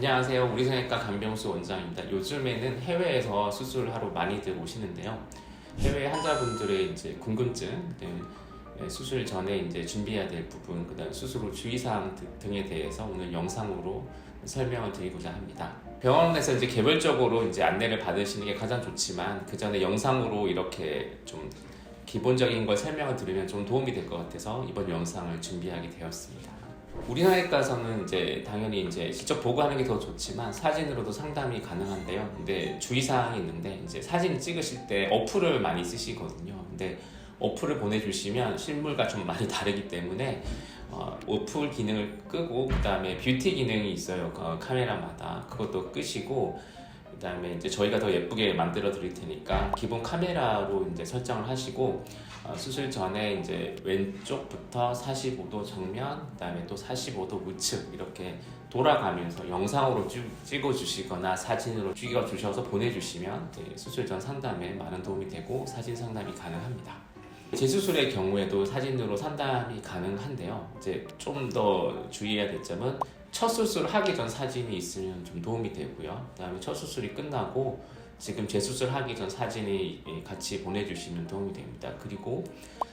안녕하세요. 우리성형외과 간병수 원장입니다. 요즘에는 해외에서 수술을 하러 많이들 오시는데요. 해외 환자분들의 이제 궁금증, 수술 전에 이제 준비해야 될 부분, 그다음 수술 후 주의사항 등에 대해서 오늘 영상으로 설명을 드리고자 합니다. 병원에서 이제 개별적으로 이제 안내를 받으시는 게 가장 좋지만 그 전에 영상으로 이렇게 좀 기본적인 걸 설명을 드리면 좀 도움이 될 것 같아서 이번 영상을 준비하게 되었습니다. 우리나라에서는 이제 당연히 이제 직접 보고 하는 게 더 좋지만 사진으로도 상담이 가능한데요. 근데 주의사항이 있는데 이제 사진 찍으실 때 어플을 많이 쓰시거든요. 근데 어플을 보내주시면 실물과 좀 많이 다르기 때문에 어플 기능을 끄고 그 다음에 뷰티 기능이 있어요. 카메라마다 그것도 끄시고 그 다음에 이제 저희가 더 예쁘게 만들어 드릴 테니까 기본 카메라로 이제 설정을 하시고 수술 전에 이제 왼쪽부터 45도 정면, 그 다음에 또 45도 우측 이렇게 돌아가면서 영상으로 찍어 주시거나 사진으로 찍어 주셔서 보내주시면 수술 전 상담에 많은 도움이 되고 사진 상담이 가능합니다. 재수술의 경우에도 사진으로 상담이 가능한데요. 이제 좀 더 주의해야 될 점은 첫 수술 하기 전 사진이 있으면 좀 도움이 되고요. 그 다음에 첫 수술이 끝나고 지금 재수술 하기 전 사진이 같이 보내주시면 도움이 됩니다. 그리고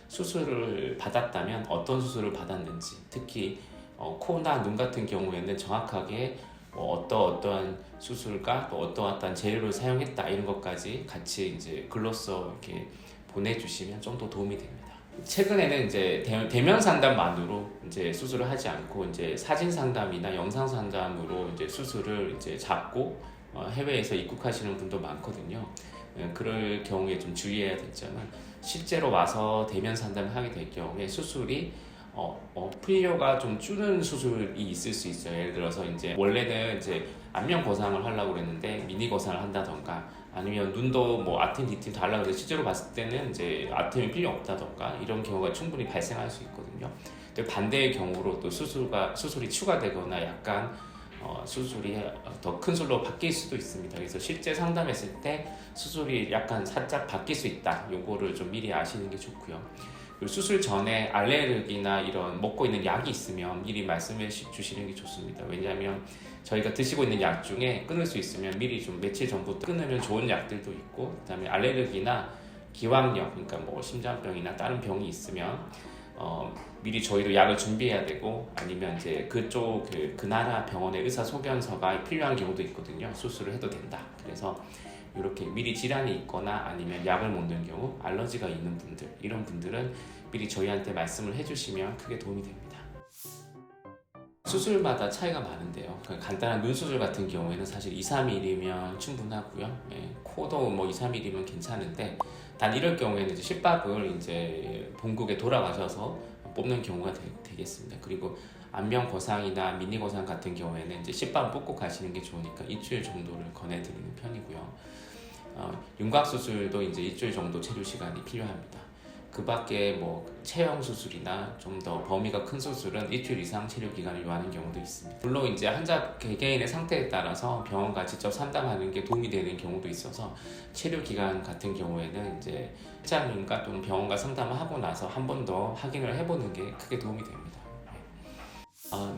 수술을 받았다면 어떤 수술을 받았는지, 특히 코나 눈 같은 경우에는 정확하게 어떠한 수술과 또 어떠한 재료를 사용했다 이런 것까지 같이 이제 글로써 이렇게 보내주시면 좀 더 도움이 됩니다. 최근에는 이제 대면 상담만으로 이제 수술을 하지 않고 이제 사진 상담이나 영상 상담으로 이제 수술을 이제 잡고 해외에서 입국하시는 분도 많거든요. 그럴 경우에 좀 주의해야 될 점은 실제로 와서 대면 상담을 하게 될 경우에 수술이 필요가 좀 줄은 수술이 있을 수 있어요. 예를 들어서 이제 원래는 이제 안면 거상을 하려고 그랬는데 미니 거상을 한다던가 아니면 눈도 뭐 아팀 디팀 다 하려고 해서 실제로 봤을 때는 이제 아팀이 필요 없다던가 이런 경우가 충분히 발생할 수 있거든요. 근데 반대의 경우로 또 수술이 추가되거나 약간 수술이 더 큰 수술로 바뀔 수도 있습니다. 그래서 실제 상담했을 때 수술이 약간 살짝 바뀔 수 있다. 요거를 좀 미리 아시는 게 좋고요. 그리고 수술 전에 알레르기나 이런 먹고 있는 약이 있으면 미리 말씀해 주시는 게 좋습니다. 왜냐하면 저희가 드시고 있는 약 중에 끊을 수 있으면 미리 좀 며칠 전부터 끊으면 좋은 약들도 있고, 그다음에 알레르기나 기왕력, 그러니까 뭐 심장병이나 다른 병이 있으면 미리 저희도 약을 준비해야 되고, 아니면 이제 그쪽 그 나라 병원의 의사소견서가 필요한 경우도 있거든요. 수술을 해도 된다. 그래서 이렇게 미리 질환이 있거나 아니면 약을 못 넣는 경우, 알러지가 있는 분들, 이런 분들은 미리 저희한테 말씀을 해주시면 크게 도움이 됩니다. 수술마다 차이가 많은데요. 간단한 눈 수술 같은 경우에는 사실 2-3mm면 충분하고요. 코도 뭐 2-3mm면 괜찮은데, 단 이럴 경우에는 이제 실밥을 이제 본국에 돌아가셔서 뽑는 경우가 되겠습니다. 그리고 안면 거상이나 미니 거상 같은 경우에는 이제 실밥 뽑고 가시는 게 좋으니까 일주일 정도를 권해드리는 편이고요. 윤곽 수술도 이제 일주일 정도 체류 시간이 필요합니다. 그 밖에 뭐 체형 수술이나 좀 더 범위가 큰 수술은 일주일 이상 체류 기간을 요하는 경우도 있습니다. 물론 이제 환자 개개인의 상태에 따라서 병원과 직접 상담하는 게 도움이 되는 경우도 있어서 체류 기간 같은 경우에는 이제 실장님과 또는 병원과 상담을 하고 나서 한 번 더 확인을 해보는 게 크게 도움이 됩니다.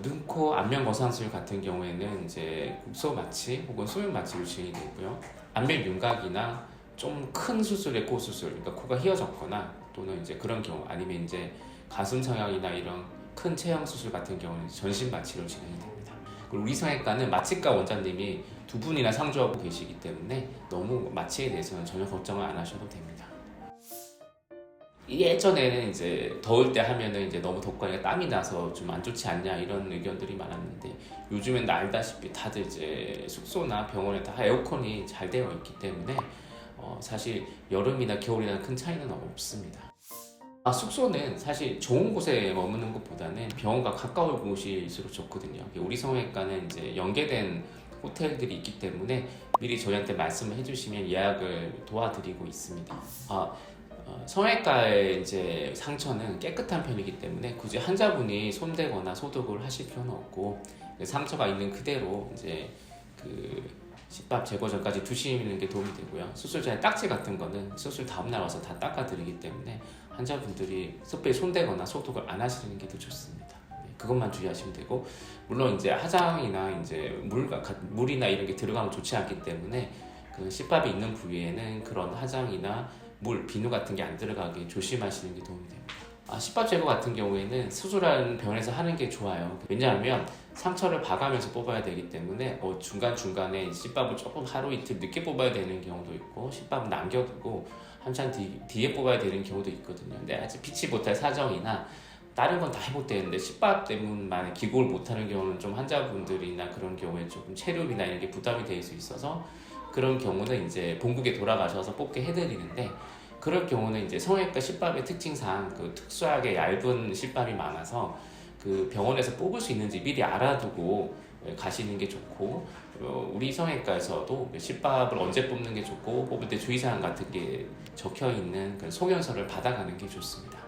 눈, 코, 안면 거상술 같은 경우에는 이제 국소 마취 혹은 소형 마취로 진행이 되고요. 안면 윤곽이나 좀 큰 수술의 코 수술, 그러니까 코가 휘어졌거나 또는 이제 그런 경우, 아니면 이제 가슴 성형이나 이런 큰 체형 수술 같은 경우는 전신 마취로 진행이 됩니다. 그리고 우리 성형외과는 마취과 원장님이 2분이나 상주하고 계시기 때문에 너무 마취에 대해서는 전혀 걱정을 안 하셔도 됩니다. 예전에는 이제 더울 때 하면은 이제 너무 덥고 하니까 땀이 나서 좀 안 좋지 않냐 이런 의견들이 많았는데, 요즘엔 알다시피 다들 이제 숙소나 병원에 다 에어컨이 잘 되어 있기 때문에 사실 여름이나 겨울이나 큰 차이는 없습니다. 숙소는 사실 좋은 곳에 머무는 것보다는 병원과 가까운 곳일수록 좋거든요. 우리 성형외과는 이제 연계된 호텔들이 있기 때문에 미리 저희한테 말씀을 해주시면 예약을 도와드리고 있습니다. 성형외과의 이제 상처는 깨끗한 편이기 때문에 굳이 환자분이 손대거나 소독을 하실 필요는 없고, 상처가 있는 그대로 이제 식밥 제거 전까지 두시는 게 도움이 되고요. 수술 전에 딱지 같은 거는 수술 다음날 와서 다 닦아드리기 때문에 환자분들이 특별히 손대거나 소독을 안 하시는 게 더 좋습니다. 그것만 주의하시면 되고, 물론 이제 화장이나 이제 물이나 이런 게 들어가면 좋지 않기 때문에 그 C밥이 있는 부위에는 그런 화장이나 물, 비누 같은 게 안 들어가게 조심하시는 게 도움이 됩니다. C밥 제거 같은 경우에는 수술한 병원에서 하는 게 좋아요. 왜냐하면 상처를 봐가면서 뽑아야 되기 때문에 중간중간에 C밥을 조금 하루 이틀 늦게 뽑아야 되는 경우도 있고, C밥 남겨두고 한참 뒤에 뽑아야 되는 경우도 있거든요. 근데 아직 피치 못할 사정이나 다른 건 다 해보되는데 C밥 때문에 기고를 못하는 경우는 좀 환자분들이나 그런 경우에 조금 체력이나 이런 게 부담이 될 수 있어서, 그런 경우는 이제 본국에 돌아가셔서 뽑게 해드리는데, 그럴 경우는 이제 성형외과 C밥의 특징상 그 특수하게 얇은 C밥이 많아서 그 병원에서 뽑을 수 있는지 미리 알아두고 가시는 게 좋고, 우리 성형외과에서도 C밥을 언제 뽑는 게 좋고 뽑을 때 주의사항 같은 게 적혀 있는 그 소견서를 받아가는 게 좋습니다.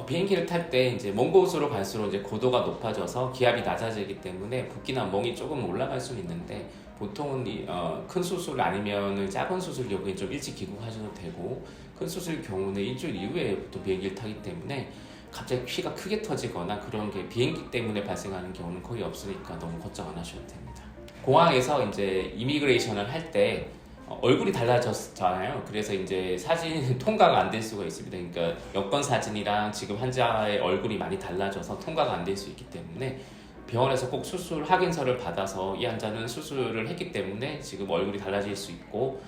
비행기를 탈 때 이제 먼 곳으로 갈수록 이제 고도가 높아져서 기압이 낮아지기 때문에 붓기나 멍이 조금 올라갈 수는 있는데, 보통은 큰 수술 아니면 작은 수술 경우에 좀 일찍 귀국하셔도 되고, 큰 수술 경우는 일주일 이후에 보통 비행기를 타기 때문에 갑자기 피가 크게 터지거나 그런 게 비행기 때문에 발생하는 경우는 거의 없으니까 너무 걱정 안 하셔도 됩니다. 공항에서 이제 이미그레이션을 할 때 얼굴이 달라졌잖아요. 그래서 이제 사진 통과가 안 될 수가 있습니다. 그러니까 여권 사진이랑 지금 환자의 얼굴이 많이 달라져서 통과가 안 될 수 있기 때문에 병원에서 꼭 수술 확인서를 받아서 이 환자는 수술을 했기 때문에 지금 얼굴이 달라질 수 있고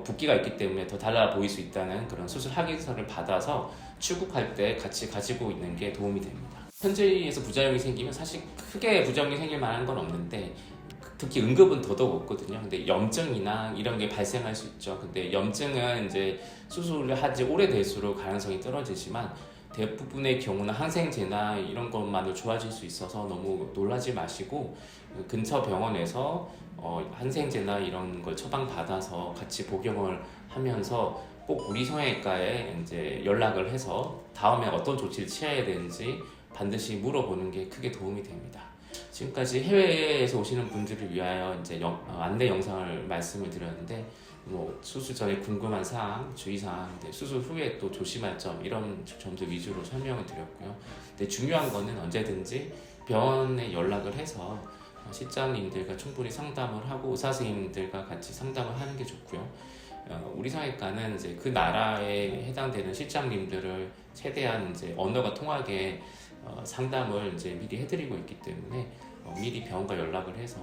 붓기가 있기 때문에 더 달라 보일 수 있다는 그런 수술 확인서를 받아서 출국할 때 같이 가지고 있는 게 도움이 됩니다. 현지에서 부작용이 생기면 사실 크게 부작용이 생길 만한 건 없는데, 특히 응급은 더더욱 없거든요. 근데 염증이나 이런 게 발생할 수 있죠. 근데 염증은 이제 수술을 하지 오래될수록 가능성이 떨어지지만, 대부분의 경우는 항생제나 이런 것만으로 좋아질 수 있어서 너무 놀라지 마시고, 근처 병원에서 항생제나 이런 걸 처방받아서 같이 복용을 하면서 꼭 우리 성형외과에 이제 연락을 해서 다음에 어떤 조치를 취해야 되는지 반드시 물어보는 게 크게 도움이 됩니다. 지금까지 해외에서 오시는 분들을 위하여 이제 안내 영상을 말씀을 드렸는데, 수술 전에 궁금한 사항, 주의사항, 수술 후에 또 조심할 점, 이런 점들 위주로 설명을 드렸고요. 근데 중요한 거는 언제든지 병원에 연락을 해서 실장님들과 충분히 상담을 하고 의사 선생님들과 같이 상담을 하는 게 좋고요. 우리 성형외과는 이제 그 나라에 해당되는 실장님들을 최대한 이제 언어가 통하게 상담을 이제 미리 해드리고 있기 때문에 미리 병원과 연락을 해서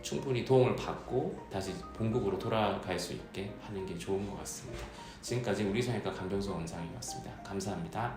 충분히 도움을 받고 다시 본국으로 돌아갈 수 있게 하는 게 좋은 것 같습니다. 지금까지 우리 성형외과 강병수 원장이었습니다. 감사합니다.